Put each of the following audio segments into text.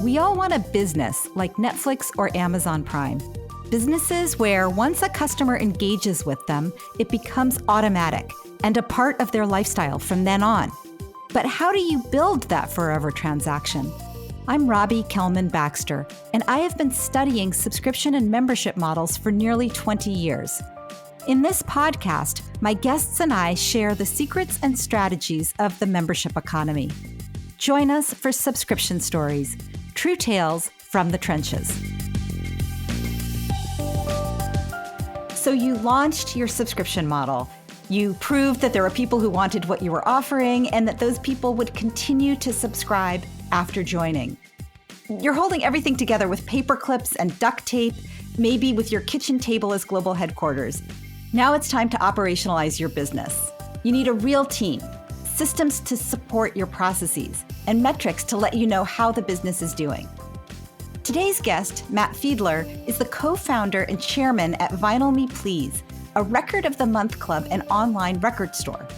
We all want a business like Netflix or Amazon Prime. Businesses where once a customer engages with them, it becomes automatic and a part of their lifestyle from then on. But how do you build that forever transaction? I'm Robbie Kelman-Baxter, and I have been studying subscription and membership models for nearly 20 years. In this podcast, my guests and I share the secrets and strategies of the membership economy. Join us for Subscription Stories, true tales from the trenches. So you launched your subscription model. You proved that there were people who wanted what you were offering and that those people would continue to subscribe after joining. You're holding everything together with paper clips and duct tape, maybe with your kitchen table as global headquarters. Now it's time to operationalize your business. You need a real team, systems to support your processes, and metrics to let you know how the business is doing. Today's guest, Matt Fiedler, is the co-founder and chairman at Vinyl Me Please, a Record of the Month club and online record store.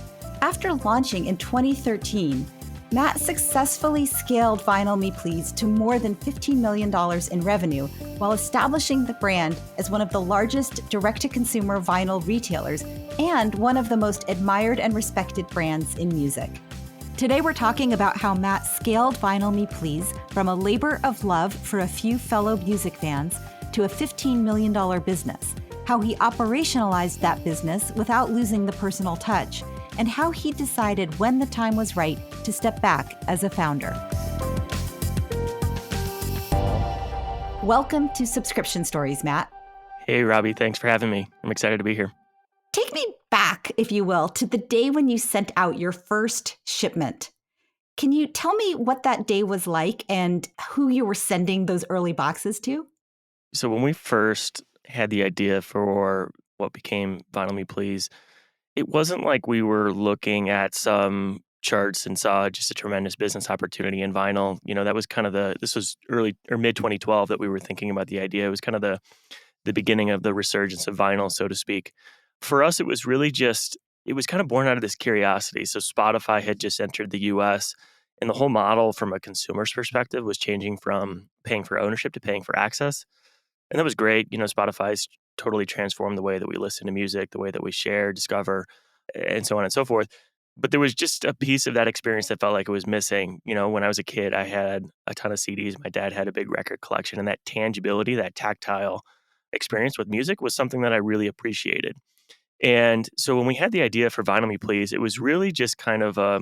After launching in 2013, Matt successfully scaled Vinyl Me Please to more than $15 million in revenue while establishing the brand as one of the largest direct-to-consumer vinyl retailers and one of the most admired and respected brands in music. Today we're talking about how Matt scaled Vinyl Me Please from a labor of love for a few fellow music fans to a $15 million business, how he operationalized that business without losing the personal touch, and how he decided when the time was right to step back as a founder. Welcome to Subscription Stories, Matt. Hey, Robbie. Thanks for having me. I'm excited to be here. Take me back, if you will, to the day when you sent out your first shipment. Can you tell me what that day was like and who you were sending those early boxes to? So when we first had the idea for what became Vinyl Me Please, it wasn't like we were looking at some charts and saw just a tremendous business opportunity in vinyl. You know, that was kind of this was early or mid 2012 that we were thinking about the idea. It was kind of the beginning of the resurgence of vinyl, so to speak. For us, it was really it was kind of born out of this curiosity. So Spotify had just entered the US, and the whole model from a consumer's perspective was changing from paying for ownership to paying for access. And that was great. You know, Spotify's totally transformed the way that we listen to music, the way that we share, discover, and so on and so forth. But there was just a piece of that experience that felt like it was missing. You know, when I was a kid, I had a ton of CDs. My dad had a big record collection, and that tangibility, that tactile experience with music was something that I really appreciated. And so when we had the idea for Vinyl Me Please, it was really just kind of a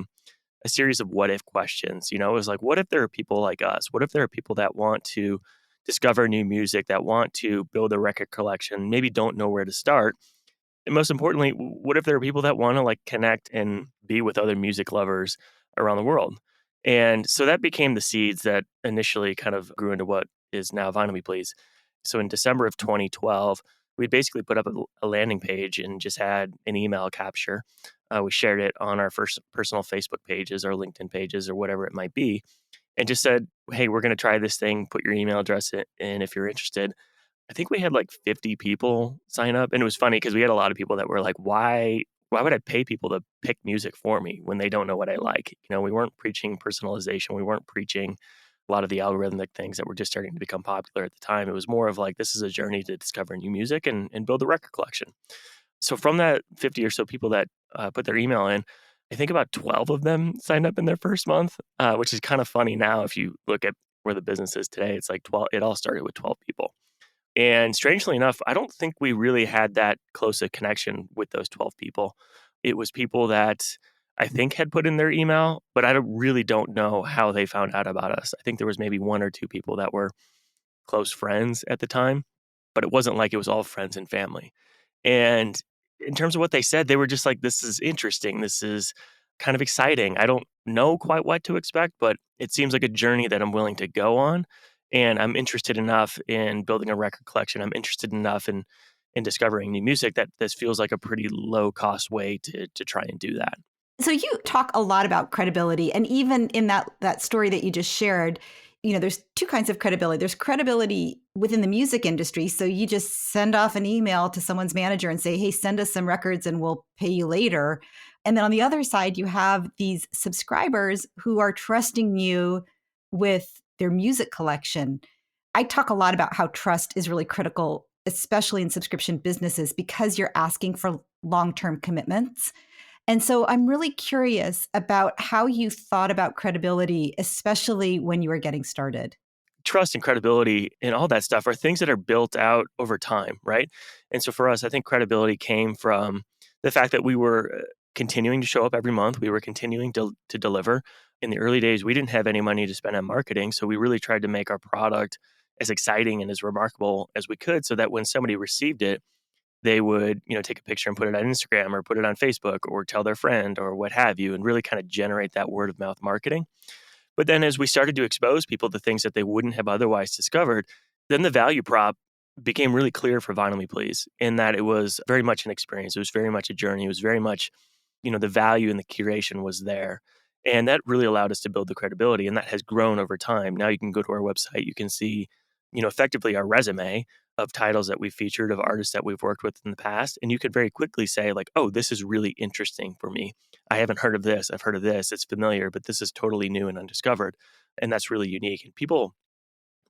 series of what if questions. You know, it was like, what if there are people like us? What if there are people that want to discover new music, that want to build a record collection, maybe don't know where to start? And most importantly, what if there are people that want to like connect and be with other music lovers around the world? And so that became the seeds that initially kind of grew into what is now Vinyl Me Please. So in December of 2012, we basically put up a landing page and just had an email capture. We shared it on our first personal Facebook pages or LinkedIn pages or whatever it might be, and just said, hey, we're going to try this thing. Put your email address in if you're interested. I think we had like 50 people sign up. And it was funny because we had a lot of people that were like, why would I pay people to pick music for me when they don't know what I like? You know, we weren't preaching personalization. We weren't preaching a lot of the algorithmic things that were just starting to become popular at the time. It was more of like, this is a journey to discover new music and build a record collection. So from that 50 or so people that put their email in, I think about 12 of them signed up in their first month, which is kind of funny now. If you look at where the business is today, it's like 12. It all started with 12 people. And strangely enough, I don't think we really had that close a connection with those 12 people. It was people that I think had put in their email, but I really don't know how they found out about us. I think there was maybe one or two people that were close friends at the time, but it wasn't like it was all friends and family. And in terms of what they said, they were just like, this is interesting. This is kind of exciting. I don't know quite what to expect, but it seems like a journey that I'm willing to go on. And I'm interested enough in building a record collection. I'm interested enough in discovering new music that this feels like a pretty low cost way to try and do that. So you talk a lot about credibility. And even in that story that you just shared, you know, there's two kinds of credibility. There's credibility within the music industry. So you just send off an email to someone's manager and say, hey, send us some records and we'll pay you later. And then on the other side, you have these subscribers who are trusting you with their music collection. I talk a lot about how trust is really critical, especially in subscription businesses, because you're asking for long-term commitments. And so I'm really curious about how you thought about credibility, especially when you were getting started. Trust and credibility and all that stuff are things that are built out over time, right? And so for us, I think credibility came from the fact that we were continuing to show up every month. We were continuing to deliver. In the early days, we didn't have any money to spend on marketing. So we really tried to make our product as exciting and as remarkable as we could so that when somebody received it, they would, take a picture and put it on Instagram or put it on Facebook or tell their friend or what have you, and really kind of generate that word of mouth marketing. But then as we started to expose people to things that they wouldn't have otherwise discovered, then the value prop became really clear for Vinyl Me Please in that it was very much an experience. It was very much a journey. It was very much, the value and the curation was there. And that really allowed us to build the credibility. And that has grown over time. Now you can go to our website, you can see, effectively our resume of titles that we've featured, of artists that we've worked with in the past. And you could very quickly say, like, oh, this is really interesting for me. I haven't heard of this. I've heard of this. It's familiar, but this is totally new and undiscovered. And that's really unique. And people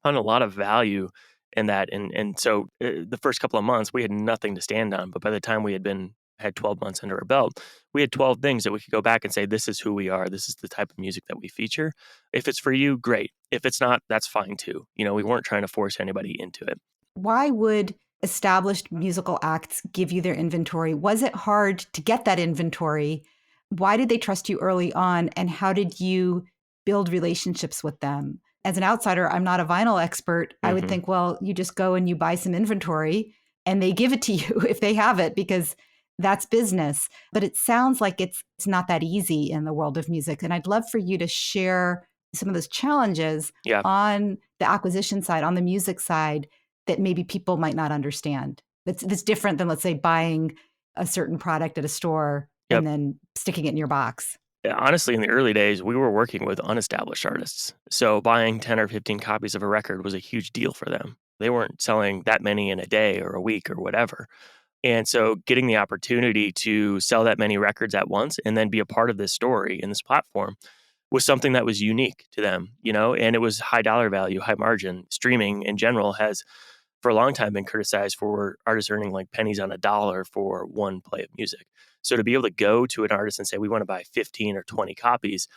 found a lot of value in that. And so the first couple of months, we had nothing to stand on. But by the time we had 12 months under our belt, we had 12 things that we could go back and say, this is who we are. This is the type of music that we feature. If it's for you, great. If it's not, that's fine too. We weren't trying to force anybody into it. Why would established musical acts give you their inventory? Was it hard to get that inventory? Why did they trust you early on? And how did you build relationships with them? As an outsider, I'm not a vinyl expert. I would think, well, you just go and you buy some inventory and they give it to you if they have it, because that's business. But it sounds like it's not that easy in the world of music. And I'd love for you to share some of those challenges Yeah. on the acquisition side, on the music side, that maybe people might not understand. That's different than, let's say, buying a certain product at a store Yep. and then sticking it in your box. Honestly, in the early days, we were working with unestablished artists. So buying 10 or 15 copies of a record was a huge deal for them. They weren't selling that many in a day or a week or whatever. And so getting the opportunity to sell that many records at once and then be a part of this story and this platform was something that was unique to them, and it was high dollar value, high margin. Streaming in general has for a long time been criticized for artists earning like pennies on a dollar for one play of music. So to be able to go to an artist and say, we want to buy 15 or 20 copies,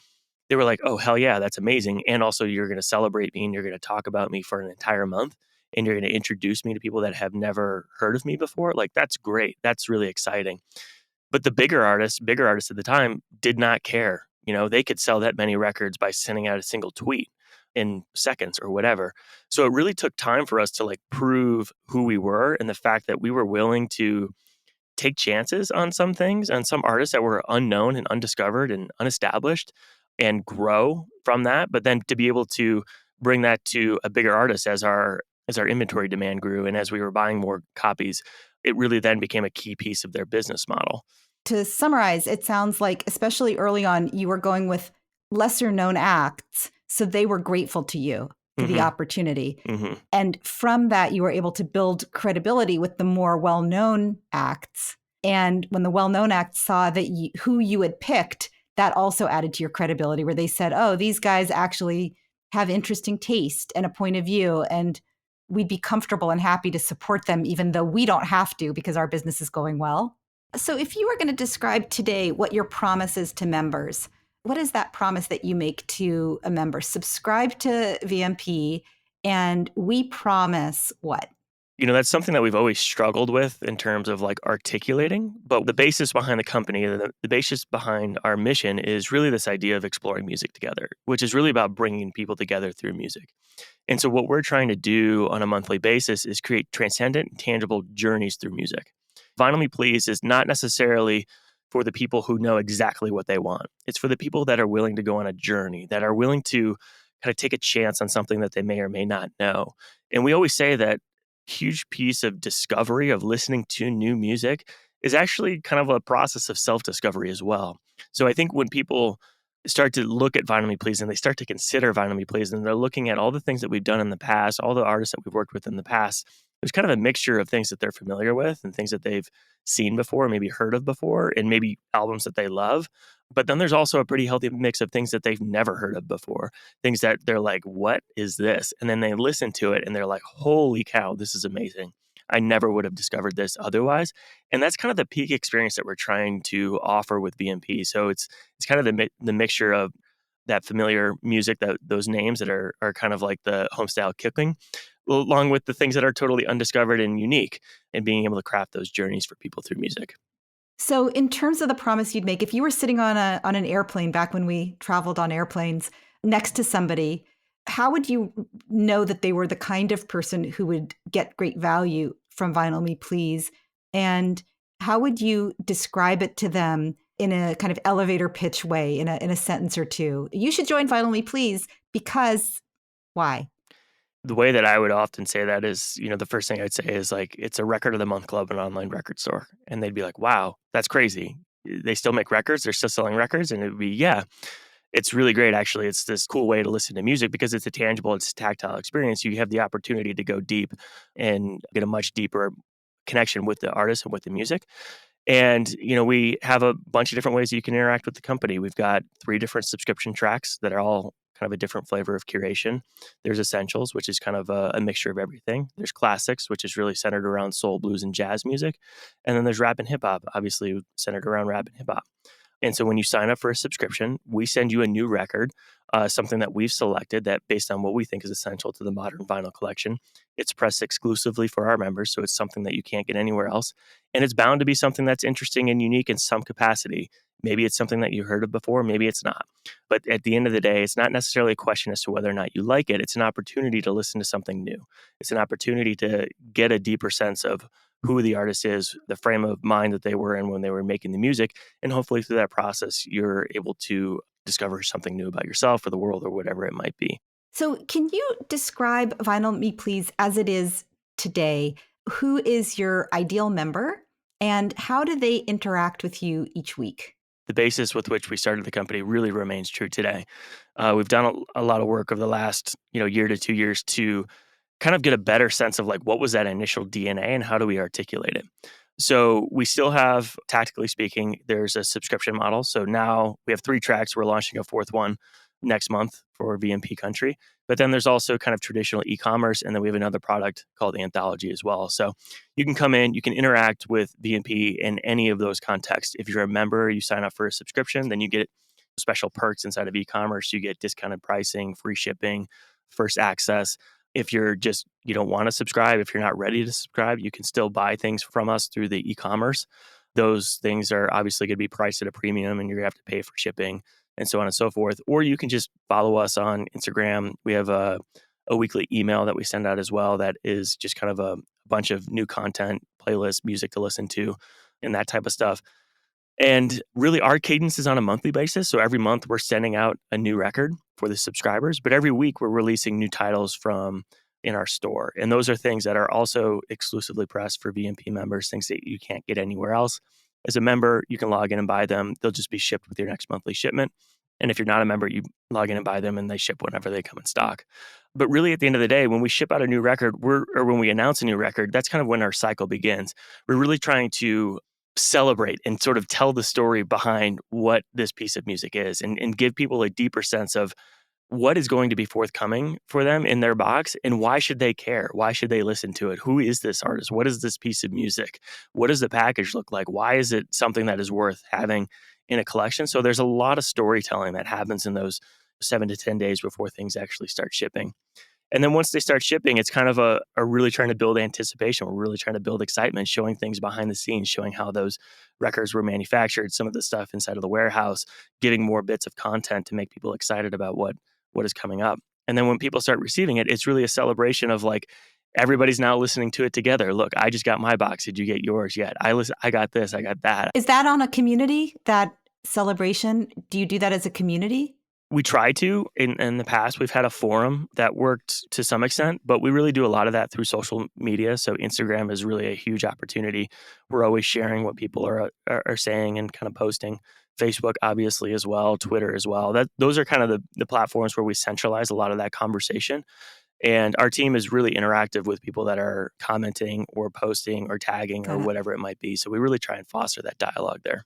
they were like, oh, hell yeah, that's amazing. And also you're going to celebrate me and you're going to talk about me for an entire month and you're going to introduce me to people that have never heard of me before. Like, that's great. That's really exciting. But the bigger artists at the time did not care. They could sell that many records by sending out a single tweet in seconds or whatever. So it really took time for us to like prove who we were and the fact that we were willing to take chances on some things, on some artists that were unknown and undiscovered and unestablished, and grow from that. But then to be able to bring that to a bigger artist as our inventory demand grew and as we were buying more copies, it really then became a key piece of their business model. To summarize, it sounds like, especially early on, you were going with lesser known acts. So they were grateful to you for the opportunity. And from that, you were able to build credibility with the more well-known acts. And when the well-known acts saw that who you had picked, that also added to your credibility, where they said, oh, these guys actually have interesting taste and a point of view, and we'd be comfortable and happy to support them, even though we don't have to because our business is going well. So if you were going to describe today what your promise is to members, what is that promise that you make to a member? Subscribe to VMP and we promise what? That's something that we've always struggled with in terms of like articulating. But the basis behind the company, the basis behind our mission is really this idea of exploring music together, which is really about bringing people together through music. And so what we're trying to do on a monthly basis is create transcendent and tangible journeys through music. Vinyl Me Please is not necessarily for the people who know exactly what they want. It's for the people that are willing to go on a journey, that are willing to kind of take a chance on something that they may or may not know. And we always say that huge piece of discovery, of listening to new music, is actually kind of a process of self-discovery as well. So I think when people start to look at Vinyl Me Please and they start to consider Vinyl Me Please and they're looking at all the things that we've done in the past, all the artists that we've worked with in the past, there's kind of a mixture of things that they're familiar with and things that they've seen before, maybe heard of before, and maybe albums that they love. But then there's also a pretty healthy mix of things that they've never heard of before, things that they're like, what is this? And then they listen to it and they're like, holy cow, this is amazing. I never would have discovered this otherwise. And that's kind of the peak experience that we're trying to offer with VMP. So it's kind of the mixture of that familiar music, that those names that are kind of like the homestyle cooking, along with the things that are totally undiscovered and unique, and being able to craft those journeys for people through music. So, in terms of the promise you'd make, if you were sitting on an airplane back when we traveled on airplanes next to somebody, how would you know that they were the kind of person who would get great value from Vinyl Me Please? And how would you describe it to them in a kind of elevator pitch way, in a sentence or two? You should join Vinyl Me Please because why? The way that I would often say that is, the first thing I'd say is like, it's a record of the month club, an online record store. And they'd be like, wow, that's crazy. They still make records. They're still selling records. And it would be, yeah, it's really great. Actually, it's this cool way to listen to music because it's a tangible, it's a tactile experience. You have the opportunity to go deep and get a much deeper connection with the artist and with the music. And, we have a bunch of different ways that you can interact with the company. We've got 3 different subscription tracks that are all kind of a different flavor of curation. There's Essentials, which is kind of a mixture of everything. There's Classics, which is really centered around soul, blues, and jazz music. And then there's Rap and Hip Hop, obviously centered around rap and hip hop. And so when you sign up for a subscription, we send you a new record, something that we've selected that based on what we think is essential to the modern vinyl collection. It's pressed exclusively for our members, so it's something that you can't get anywhere else. And it's bound to be something that's interesting and unique in some capacity. Maybe it's something that you heard of before, maybe it's not. But at the end of the day, it's not necessarily a question as to whether or not you like it. It's an opportunity to listen to something new. It's an opportunity to get a deeper sense of who the artist is, the frame of mind that they were in when they were making the music. And hopefully through that process, you're able to discover something new about yourself or the world or whatever it might be. So, can you describe Vinyl Me Please as it is today? Who is your ideal member and how do they interact with you each week? The basis with which we started the company really remains true today. We've done a lot of work over the last year to 2 years to kind of get a better sense of like what was that initial DNA and how do we articulate it. So we still have, tactically speaking, there's a subscription model. So now we have 3 tracks. We're launching a 4th one next month for VMP country. But then there's also kind of traditional e-commerce. And then we have another product called Anthology as well. So you can come in, you can interact with VMP in any of those contexts. If you're a member, you sign up for a subscription, then you get special perks inside of e-commerce. You get discounted pricing, free shipping, first access. If you're just, you don't want to subscribe, if you're not ready to subscribe, you can still buy things from us through the e-commerce. Those things are obviously going to be priced at a premium and you're going to have to pay for shipping and so on and so forth. Or you can just follow us on Instagram. We have a weekly email that we send out as well that is just kind of a bunch of new content, playlists, music to listen to, and that type of stuff. And really, our cadence is on a monthly basis. So every month we're sending out a new record for the subscribers, but every week we're releasing new titles from in our store. And those are things that are also exclusively pressed for VMP members, things that you can't get anywhere else. As a member, you can log in and buy them. They'll just be shipped with your next monthly shipment. And if you're not a member, you log in and buy them and they ship whenever they come in stock. But really, at the end of the day, when we ship out a new record, or when we announce a new record, that's kind of when our cycle begins. We're really trying to celebrate and sort of tell the story behind what this piece of music is and give people a deeper sense of what is going to be forthcoming for them in their box and why should they care? Why should they listen to it? Who is this artist? What is this piece of music? What does the package look like? Why is it something that is worth having in a collection? So there's a lot of storytelling that happens in those 7 to 10 days before things actually start shipping. And then once they start shipping, it's kind of a really trying to build anticipation. We're really trying to build excitement, showing things behind the scenes, showing how those records were manufactured, some of the stuff inside of the warehouse, giving more bits of content to make people excited about what is coming up. And then when people start receiving it, it's really a celebration of like, everybody's now listening to it together. Look, I just got my box. Did you get yours yet? I got this, I got that. Is that on a community, that celebration? Do you do that as a community? We try to. In the past, we've had a forum that worked to some extent, but we really do a lot of that through social media. So Instagram is really a huge opportunity. We're always sharing what people are saying and kind of posting. Facebook, obviously, as well. Twitter as well. Those are kind of the platforms where we centralize a lot of that conversation. And our team is really interactive with people that are commenting or posting or tagging or Got it. whatever it might be. So we really try and foster that dialogue there.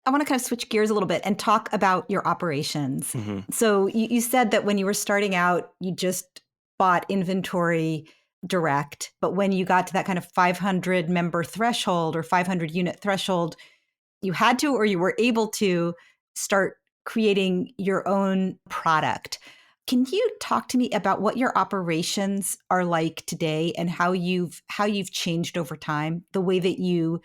I want to kind of switch gears a little bit and talk about your operations. Mm-hmm. So you said that when you were starting out, you just bought inventory direct. But when you got to that kind of 500 member threshold or 500 unit threshold, you had to, or you were able to start creating your own product. Can you talk to me about what your operations are like today and how you've changed over time, the way that you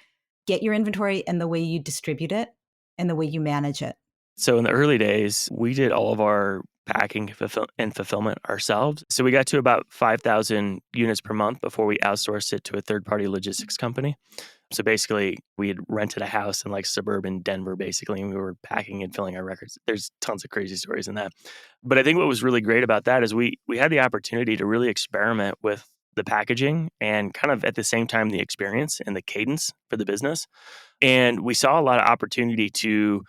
get your inventory and the way you distribute it and the way you manage it? So in the early days, we did all of our packing and fulfillment ourselves. So we got to about 5,000 units per month before we outsourced it to a third-party logistics company. So basically, we had rented a house in like suburban Denver, basically, and we were packing and filling our records. There's tons of crazy stories in that. But I think what was really great about that is we had the opportunity to really experiment with the packaging and kind of at the same time the experience and the cadence for the business. And we saw a lot of opportunity to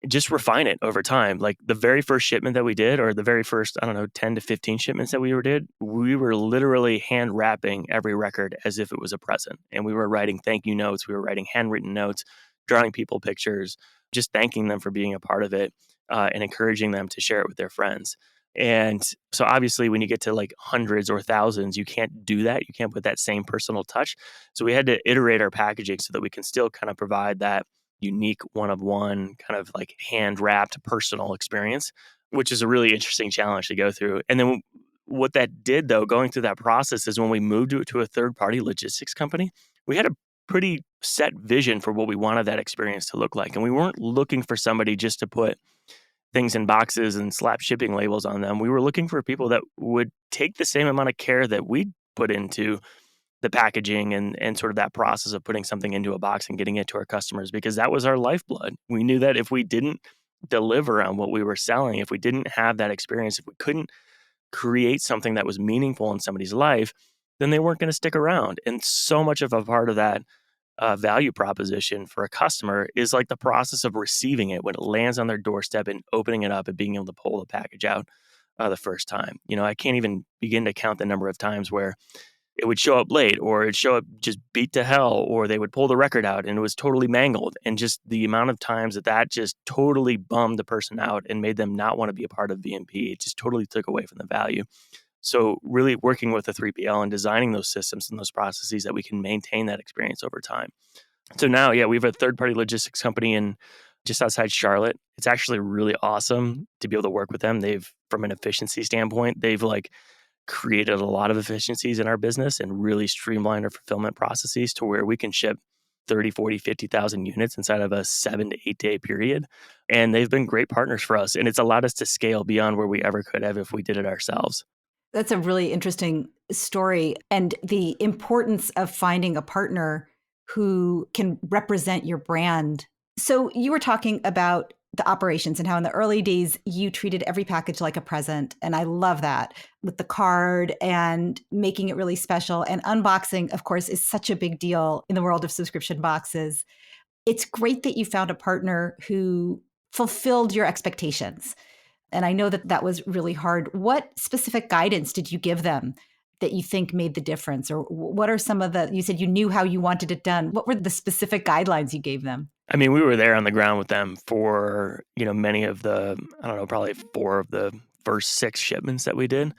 just refine it over time. Like the very first shipment that we did, or the very first, I don't know, 10 to 15 shipments that we did, we were literally hand wrapping every record as if it was a present. And we were writing thank you notes. We were writing handwritten notes, drawing people pictures, just thanking them for being a part of it and encouraging them to share it with their friends. And so obviously when you get to like hundreds or thousands, you can't do that. You can't put that same personal touch. So we had to iterate our packaging so that we can still kind of provide that unique one-of-one kind of like hand-wrapped personal experience, which is a really interesting challenge to go through. And then what that did, though, going through that process is when we moved it to a third-party logistics company, we had a pretty set vision for what we wanted that experience to look like. And we weren't looking for somebody just to put things in boxes and slap shipping labels on them. We were looking for people that would take the same amount of care that we put into the packaging and sort of that process of putting something into a box and getting it to our customers, because that was our lifeblood. We knew that if we didn't deliver on what we were selling, if we didn't have that experience, if we couldn't create something that was meaningful in somebody's life, then they weren't going to stick around. And so much of a part of that value proposition for a customer is like the process of receiving it when it lands on their doorstep and opening it up and being able to pull the package out the first time. You know, I can't even begin to count the number of times where it would show up late, or it'd show up just beat to hell, or they would pull the record out and it was totally mangled. And just the amount of times that just totally bummed the person out and made them not want to be a part of VMP, it just totally took away from the value. So really working with a 3PL and designing those systems and those processes that we can maintain that experience over time. So now, yeah, we have a third-party logistics company in just outside Charlotte. It's actually really awesome to be able to work with them. From an efficiency standpoint, they've like created a lot of efficiencies in our business and really streamlined our fulfillment processes to where we can ship 30, 40, 50,000 units inside of a 7 to 8 day period. And they've been great partners for us. And it's allowed us to scale beyond where we ever could have if we did it ourselves. That's a really interesting story, and the importance of finding a partner who can represent your brand. So you were talking about the operations and how in the early days you treated every package like a present. And I love that, with the card and making it really special. And unboxing, of course, is such a big deal in the world of subscription boxes. It's great that you found a partner who fulfilled your expectations. And I know that that was really hard. What specific guidance did you give them that you think made the difference? Or what are some of you said you knew how you wanted it done. What were the specific guidelines you gave them? I mean, we were there on the ground with them for, many of the, I don't know, probably 4 of the first 6 shipments that we did,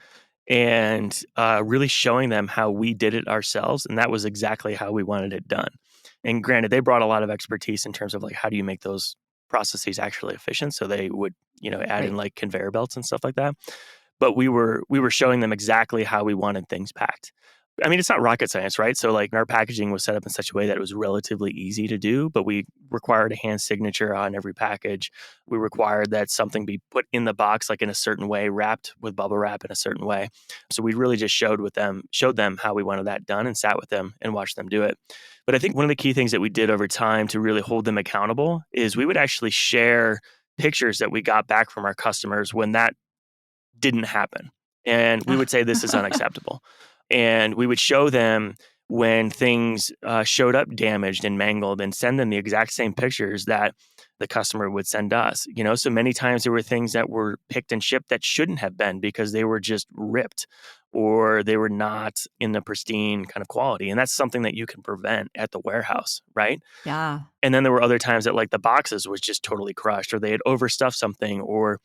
and really showing them how we did it ourselves. And that was exactly how we wanted it done. And granted, they brought a lot of expertise in terms of like, how do you make those processes actually efficient? So they would, add in like conveyor belts and stuff like that. But we were showing them exactly how we wanted things packed. I mean, it's not rocket science, right? So like our packaging was set up in such a way that it was relatively easy to do, but we required a hand signature on every package. We required that something be put in the box like in a certain way, wrapped with bubble wrap in a certain way. So we really just showed them how we wanted that done and sat with them and watched them do it. But I think one of the key things that we did over time to really hold them accountable is we would actually share pictures that we got back from our customers when that didn't happen. And we would say, this is unacceptable. And we would show them when things showed up damaged and mangled and send them the exact same pictures that the customer would send us. So many times there were things that were picked and shipped that shouldn't have been because they were just ripped or they were not in the pristine kind of quality. And that's something that you can prevent at the warehouse, right? Yeah. And then there were other times that like the boxes was just totally crushed or they had overstuffed something or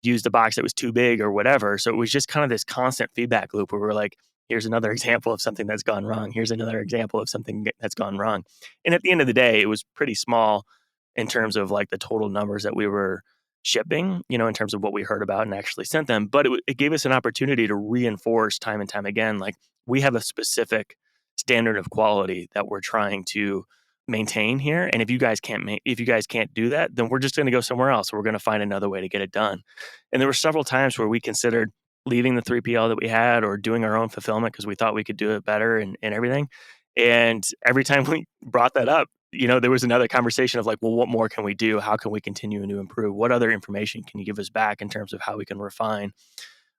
used a box that was too big or whatever. So it was just kind of this constant feedback loop where we're like, here's another example of something that's gone wrong. Here's another example of something that's gone wrong. And at the end of the day, it was pretty small in terms of like the total numbers that we were shipping, in terms of what we heard about and actually sent them. But it gave us an opportunity to reinforce time and time again, like we have a specific standard of quality that we're trying to maintain here. And if you guys can't do that, then we're just going to go somewhere else. We're going to find another way to get it done. And there were several times where we considered leaving the 3PL that we had or doing our own fulfillment because we thought we could do it better and everything. And every time we brought that up, there was another conversation of like, well, what more can we do? How can we continue to improve? What other information can you give us back in terms of how we can refine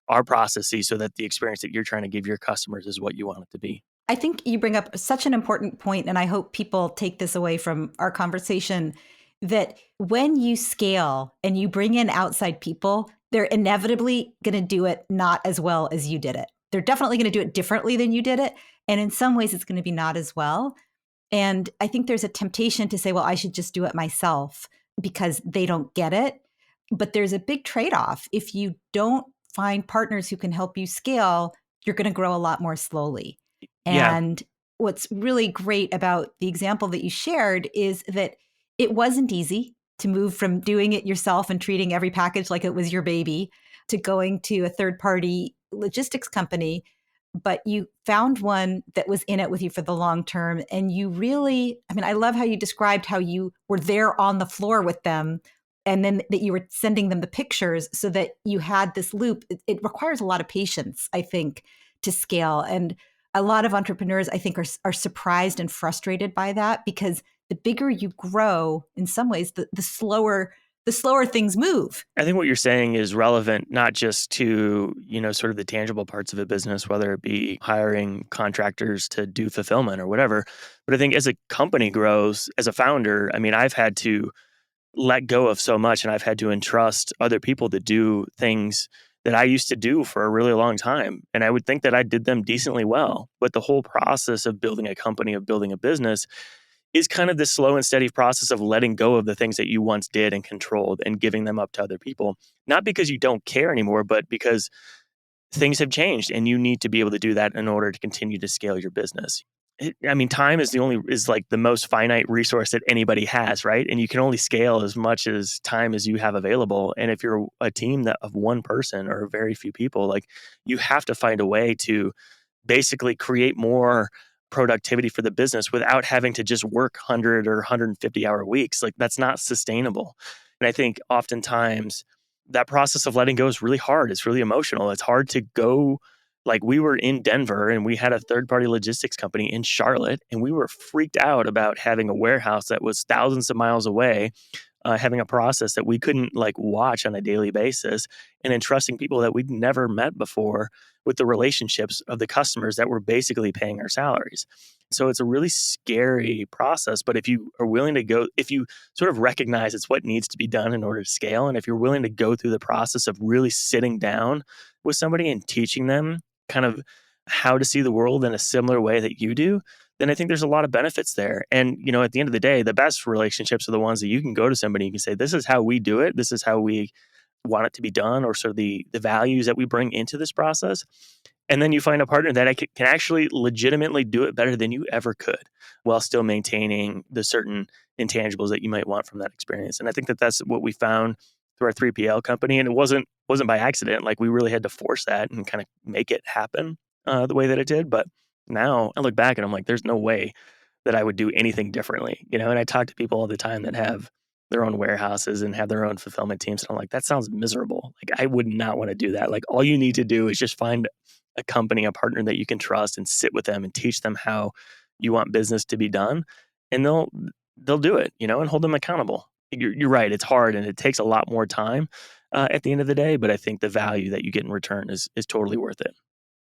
our processes so that the experience that you're trying to give your customers is what you want it to be? I think you bring up such an important point, and I hope people take this away from our conversation, that when you scale and you bring in outside people, they're inevitably going to do it not as well as you did it. They're definitely going to do it differently than you did it. And in some ways, it's going to be not as well. And I think there's a temptation to say, well, I should just do it myself because they don't get it. But there's a big trade-off. If you don't find partners who can help you scale, you're going to grow a lot more slowly. Yeah. And what's really great about the example that you shared is that it wasn't easy to move from doing it yourself and treating every package like it was your baby to going to a third-party logistics company. But you found one that was in it with you for the long term. And you really, I love how you described how you were there on the floor with them and then that you were sending them the pictures so that you had this loop. It requires a lot of patience, I think, to scale. And a lot of entrepreneurs, I think, are surprised and frustrated by that because the bigger you grow, in some ways, the slower things move. I think what you're saying is relevant not just to, sort of the tangible parts of a business, whether it be hiring contractors to do fulfillment or whatever. But I think as a company grows, as a founder, I've had to let go of so much and I've had to entrust other people to do things that I used to do for a really long time. And I would think that I did them decently well. But the whole process of building a company, of building a business, is kind of this slow and steady process of letting go of the things that you once did and controlled and giving them up to other people. Not because you don't care anymore, but because things have changed and you need to be able to do that in order to continue to scale your business. Time is like the most finite resource that anybody has, right? And you can only scale as much as time as you have available. And if you're a team of one person or very few people, like you have to find a way to basically create more productivity for the business without having to just work 100 or 150-hour weeks. Like that's not sustainable. And I think oftentimes that process of letting go is really hard. It's really emotional. It's hard to go. Like we were in Denver and we had a third-party logistics company in Charlotte and we were freaked out about having a warehouse that was thousands of miles away, having a process that we couldn't like watch on a daily basis and entrusting people that we'd never met before with the relationships of the customers that were basically paying our salaries. So it's a really scary process. But if you are willing to go, if you sort of recognize it's what needs to be done in order to scale, and if you're willing to go through the process of really sitting down with somebody and teaching them kind of how to see the world in a similar way that you do, then I think there's a lot of benefits there. And, at the end of the day, the best relationships are the ones that you can go to somebody and you can say, this is how we do it. This is how we want it to be done, or sort of the values that we bring into this process. And then you find a partner that can actually legitimately do it better than you ever could while still maintaining the certain intangibles that you might want from that experience. And I think that that's what we found through our 3PL company. And it wasn't by accident. Like we really had to force that and kind of make it happen the way that it did. But now I look back and I'm like, there's no way that I would do anything differently, And I talk to people all the time that have their own warehouses and have their own fulfillment teams. And I'm like, that sounds miserable. Like I would not want to do that. Like all you need to do is just find a company, a partner that you can trust and sit with them and teach them how you want business to be done. And they'll do it, and hold them accountable. You're right. It's hard and it takes a lot more time at the end of the day. But I think the value that you get in return is totally worth it.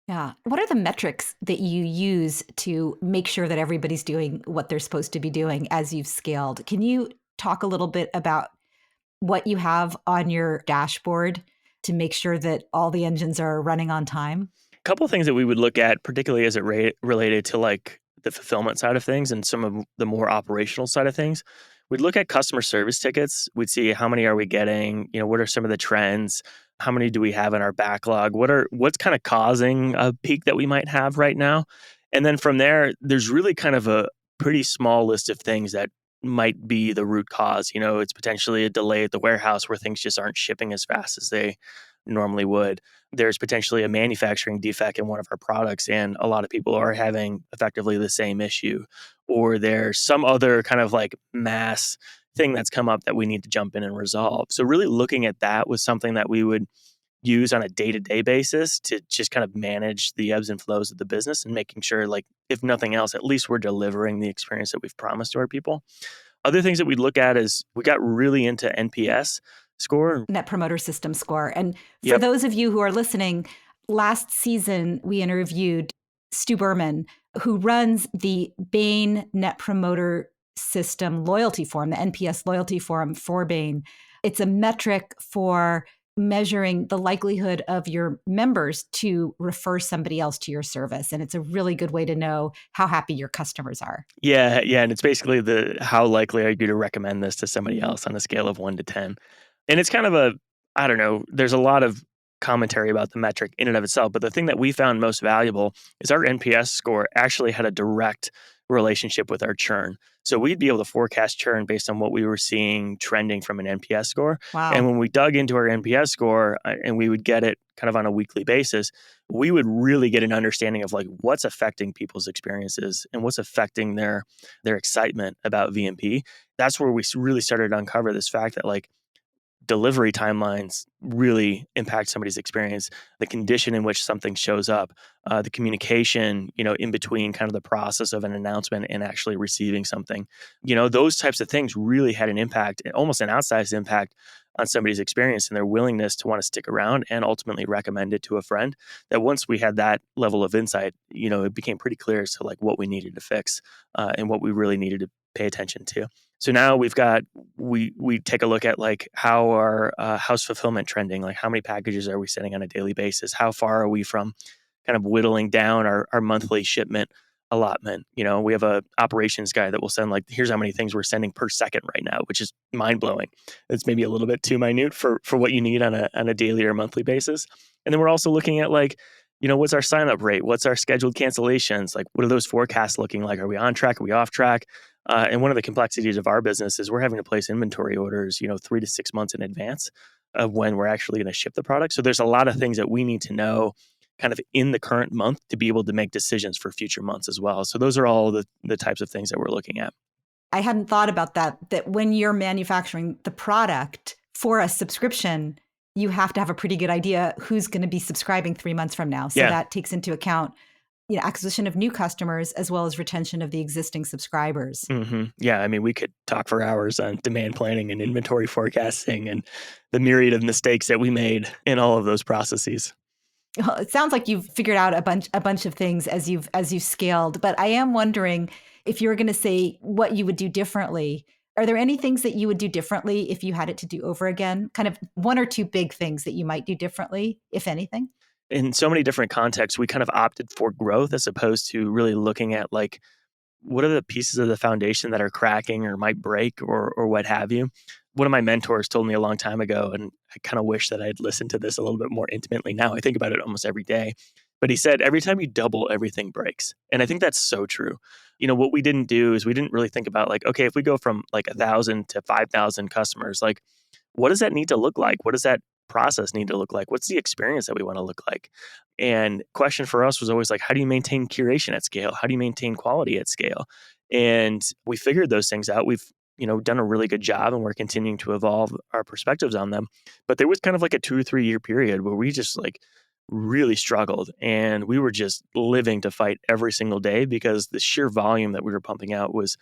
Yeah. What are the metrics that you use to make sure that everybody's doing what they're supposed to be doing as you've scaled? Can you talk a little bit about what you have on your dashboard to make sure that all the engines are running on time? A couple of things that we would look at, particularly as it related to like the fulfillment side of things and some of the more operational side of things. We'd look at customer service tickets. We'd see how many are we getting, what are some of the trends? How many do we have in our backlog? What's kind of causing a peak that we might have right now? And then from there, there's really kind of a pretty small list of things that might be the root cause. It's potentially a delay at the warehouse where things just aren't shipping as fast as they normally would. There's potentially a manufacturing defect in one of our products, and a lot of people are having effectively the same issue. Or there's some other kind of like mass thing that's come up that we need to jump in and resolve. So, really looking at that was something that we would use on a day-to-day basis to just kind of manage the ebbs and flows of the business and making sure, like, if nothing else, at least we're delivering the experience that we've promised to our people. Other things that we look at is we got really into NPS score. Net Promoter System score. And for Yep. those of you who are listening, last season we interviewed Stu Berman, who runs the Bain Net Promoter System loyalty forum, the NPS loyalty forum for Bain. It's a metric for measuring the likelihood of your members to refer somebody else to your service. And it's a really good way to know how happy your customers are. Yeah, yeah, and it's basically the how likely are you to recommend this to somebody else on a scale of 1 to 10. And it's kind of I don't know, there's a lot of commentary about the metric in and of itself, but the thing that we found most valuable is our NPS score actually had a direct relationship with our churn. So we'd be able to forecast churn based on what we were seeing trending from an NPS score. And Wow. when we dug into our NPS score and we would get it kind of on a weekly basis, we would really get an understanding of like what's affecting people's experiences and what's affecting their excitement about VMP. That's where we really started to uncover this fact that like delivery timelines really impact somebody's experience, the condition in which something shows up, the communication, in between kind of the process of an announcement and actually receiving something. Those types of things really had an impact, almost an outsized impact on somebody's experience and their willingness to want to stick around and ultimately recommend it to a friend. That once we had that level of insight, it became pretty clear as to like what we needed to fix and what we really needed to pay attention to. So now we've got we take a look at like how our how's fulfillment trending, like how many packages are we sending on a daily basis? How far are we from kind of whittling down our monthly shipment allotment? We have a operations guy that will send like, here's how many things we're sending per second right now, which is mind blowing. It's maybe a little bit too minute for what you need on a daily or monthly basis. And then we're also looking at like, what's our sign up rate? What's our scheduled cancellations? Like, what are those forecasts looking like? Are we on track? Are we off track? And one of the complexities of our business is we're having to place inventory orders, 3 to 6 months in advance of when we're actually going to ship the product. So there's a lot of things that we need to know kind of in the current month to be able to make decisions for future months as well. So those are all the types of things that we're looking at. I hadn't thought about that when you're manufacturing the product for a subscription, you have to have a pretty good idea who's going to be subscribing 3 months from now. So Yeah. that takes into account, acquisition of new customers as well as retention of the existing subscribers. Mm-hmm. Yeah. I mean, we could talk for hours on demand planning and inventory forecasting and the myriad of mistakes that we made in all of those processes. Well, it sounds like you've figured out a bunch of things as you've scaled, but I am wondering if you were going to say what you would do differently. Are there any things that you would do differently if you had it to do over again? Kind of one or two big things that you might do differently, if anything? In so many different contexts, we kind of opted for growth as opposed to really looking at like, what are the pieces of the foundation that are cracking or might break or what have you? One of my mentors told me a long time ago, and I kind of wish that I'd listened to this a little bit more intimately now. I think about it almost every day. But he said, every time you double, everything breaks. And I think that's so true. What we didn't do is we didn't really think about like, okay, if we go from like 1,000 to 5,000 customers, like, what does that need to look like? What does that process need to look like? What's the experience that we want to look like? And question for us was always like, how do you maintain curation at scale? How do you maintain quality at scale? And we figured those things out. We've done a really good job, and we're continuing to evolve our perspectives on them. But there was kind of like a 2 or 3 year period where we just like really struggled, and we were just living to fight every single day because the sheer volume that we were pumping out was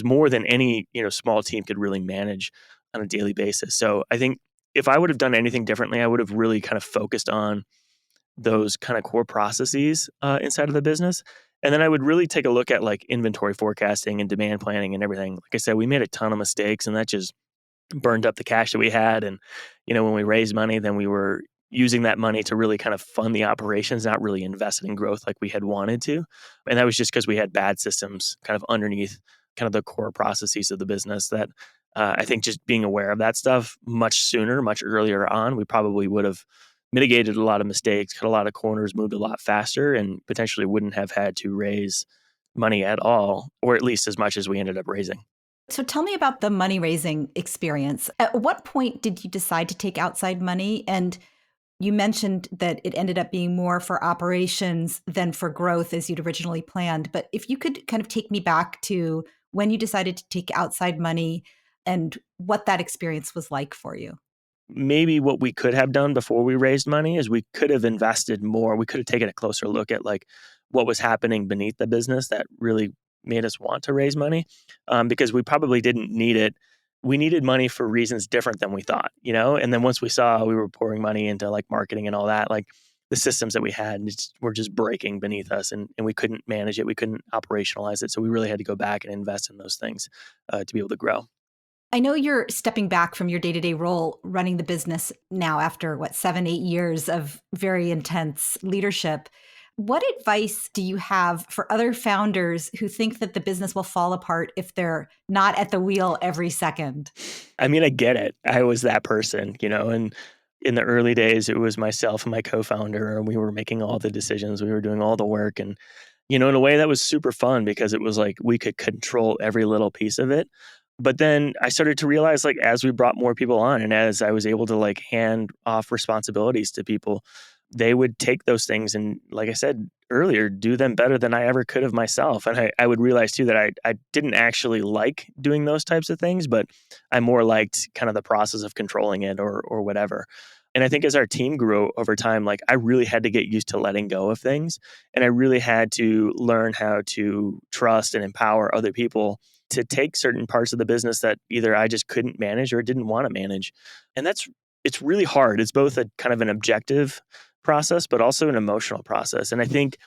more than any small team could really manage on a daily basis. So I think if I would have done anything differently, I would have really kind of focused on those kind of core processes inside of the business. And then I would really take a look at like inventory forecasting and demand planning and everything. Like I said, we made a ton of mistakes, and that just burned up the cash that we had. And, when we raised money, then we were using that money to really kind of fund the operations, not really invest in growth like we had wanted to. And that was just because we had bad systems kind of underneath kind of the core processes of the business that I think just being aware of that stuff much sooner, much earlier on, we probably would have mitigated a lot of mistakes, cut a lot of corners, moved a lot faster, and potentially wouldn't have had to raise money at all, or at least as much as we ended up raising. So tell me about the money raising experience. At what point did you decide to take outside money? And you mentioned that it ended up being more for operations than for growth as you'd originally planned. But if you could kind of take me back to when you decided to take outside money and what that experience was like for you. Maybe what we could have done before we raised money is we could have invested more. We could have taken a closer look at like what was happening beneath the business that really made us want to raise money, because we probably didn't need it. We needed money for reasons different than we thought, And then once we saw we were pouring money into like marketing and all that, like the systems that we had were just breaking beneath us, and we couldn't manage it. We couldn't operationalize it. So we really had to go back and invest in those things to be able to grow. I know you're stepping back from your day-to-day role running the business now after 7-8 years of very intense leadership. What advice do you have for other founders who think that the business will fall apart if they're not at the wheel every second? I mean, I get it. I was that person, and in the early days, it was myself and my co-founder, and we were making all the decisions. We were doing all the work. And, in a way that was super fun because it was like we could control every little piece of it. But then I started to realize, like, as we brought more people on and as I was able to like hand off responsibilities to people, they would take those things and, like I said earlier, do them better than I ever could have myself. And I would realize too that I didn't actually like doing those types of things, but I more liked kind of the process of controlling it or whatever. And I think as our team grew over time, like I really had to get used to letting go of things. And I really had to learn how to trust and empower other people to take certain parts of the business that either I just couldn't manage or didn't want to manage. And it's really hard. It's both a kind of an objective process, but also an emotional process. And I think,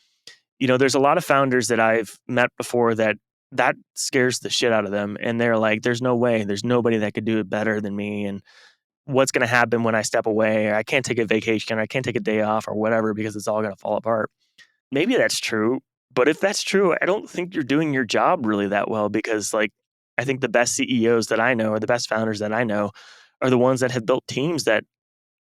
there's a lot of founders that I've met before that scares the shit out of them. And they're like, there's no way, there's nobody that could do it better than me. And what's going to happen when I step away? Or I can't take a vacation, or I can't take a day off or whatever, because it's all going to fall apart. Maybe that's true. But if that's true, I don't think you're doing your job really that well, because like, I think the best CEOs that I know or the best founders that I know are the ones that have built teams that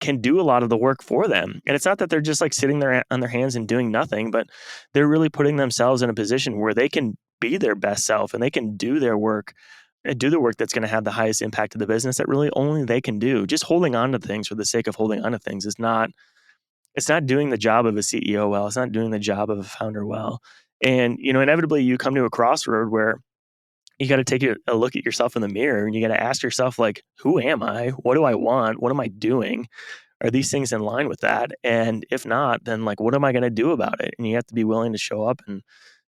can do a lot of the work for them. And it's not that they're just like sitting there on their hands and doing nothing, but they're really putting themselves in a position where they can be their best self and they can do their work and do the work that's going to have the highest impact to the business that really only they can do. Just holding on to things for the sake of holding on to things is not, it's not doing the job of a CEO well. It's not doing the job of a founder well. And, inevitably you come to a crossroad where you got to take a look at yourself in the mirror and you got to ask yourself, like, who am I? What do I want? What am I doing? Are these things in line with that? And if not, then like, what am I going to do about it? And you have to be willing to show up and,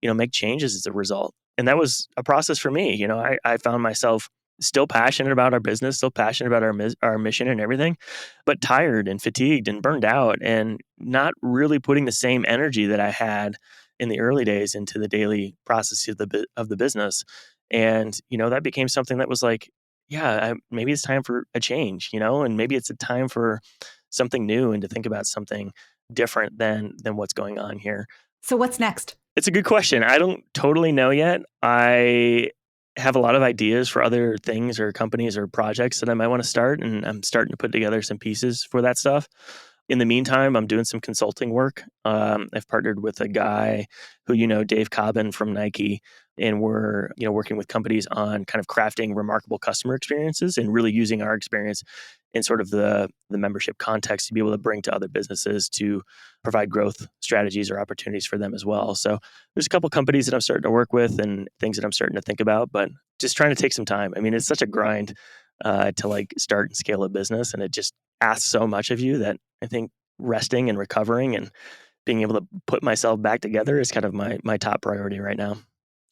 make changes as a result. And that was a process for me. I found myself still passionate about our business, still passionate about our mission and everything, but tired and fatigued and burned out and not really putting the same energy that I had in the early days into the daily process of the business. And, that became something that was like, yeah, maybe it's time for a change, and maybe it's a time for something new and to think about something different than what's going on here. So what's next? It's a good question. I don't totally know yet. I have a lot of ideas for other things or companies or projects that I might want to start, and I'm starting to put together some pieces for that stuff. In the meantime, I'm doing some consulting work. I've partnered with a guy who, Dave Cobbin from Nike, and we're, working with companies on kind of crafting remarkable customer experiences and really using our experience in sort of the membership context to be able to bring to other businesses to provide growth strategies or opportunities for them as well. So there's a couple companies that I'm starting to work with and things that I'm starting to think about, but just trying to take some time. I mean, it's such a grind to like start and scale a business, and it just asks so much of you that I think resting and recovering and being able to put myself back together is kind of my top priority right now.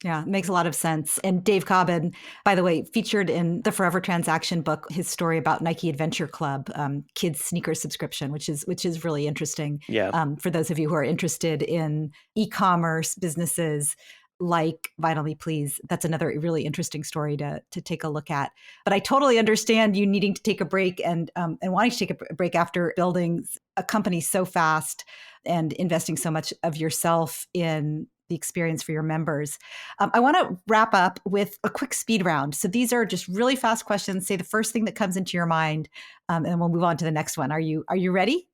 Yeah, makes a lot of sense. And Dave Cobbin, by the way, featured in the Forever Transaction book, his story about Nike Adventure Club, kids sneaker subscription, which is really interesting. Yeah. For those of you who are interested in e-commerce businesses, like Vinyl Me Please. That's another really interesting story to take a look at. But I totally understand you needing to take a break and wanting to take a break after building a company so fast and investing so much of yourself in the experience for your members. I want to wrap up with a quick speed round. So these are just really fast questions. Say the first thing that comes into your mind, and we'll move on to the next one. Are you ready?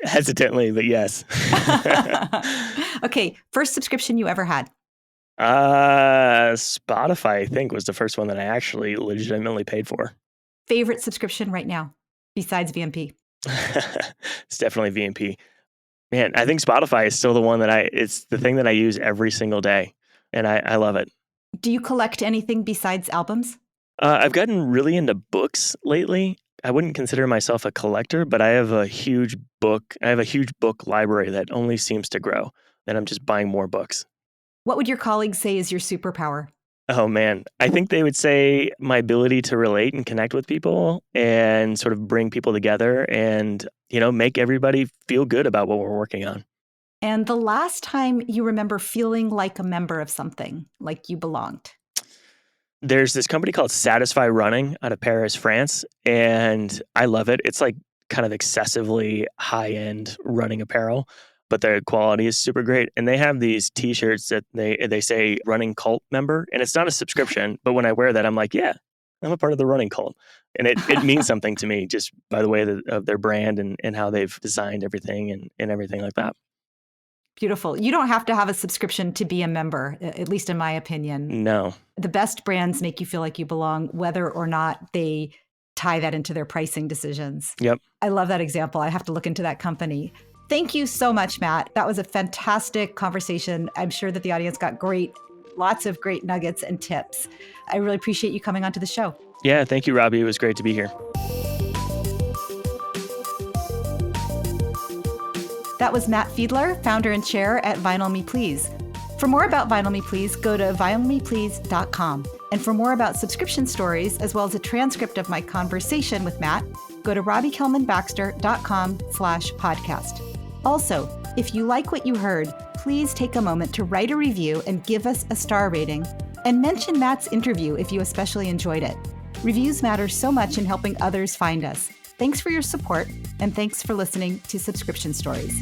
Hesitantly, but yes. Okay. First subscription you ever had? Spotify, I think, was the first one that I actually legitimately paid for. Favorite subscription right now besides VMP? It's definitely VMP. Man, I think Spotify is still the one that it's the thing that I use every single day. And I love it. Do you collect anything besides albums? I've gotten really into books lately. I wouldn't consider myself a collector, but I have a huge book library that only seems to grow. And I'm just buying more books. What would your colleagues say is your superpower? Oh man, I think they would say my ability to relate and connect with people and sort of bring people together and, make everybody feel good about what we're working on. And the last time you remember feeling like a member of something, like you belonged? There's this company called Satisfy Running out of Paris, France, and I love it. It's like kind of excessively high-end running apparel, but their quality is super great. And they have these t-shirts that they say running cult member, and it's not a subscription, but when I wear that, I'm like, yeah, I'm a part of the running cult. And it means something to me just by the way of their brand and how they've designed everything and everything like that. Beautiful. You don't have to have a subscription to be a member, at least in my opinion. No. The best brands make you feel like you belong, whether or not they tie that into their pricing decisions. Yep. I love that example. I have to look into that company. Thank you so much, Matt. That was a fantastic conversation. I'm sure that the audience got lots of great nuggets and tips. I really appreciate you coming onto the show. Yeah, thank you, Robbie. It was great to be here. That was Matt Fiedler, founder and chair at Vinyl Me Please. For more about Vinyl Me Please, go to vinylmeplease.com. And for more about subscription stories, as well as a transcript of my conversation with Matt, go to robbiekelmanbaxter.com/podcast. Also, if you like what you heard, please take a moment to write a review and give us a star rating. And mention Matt's interview if you especially enjoyed it. Reviews matter so much in helping others find us. Thanks for your support, and thanks for listening to Subscription Stories.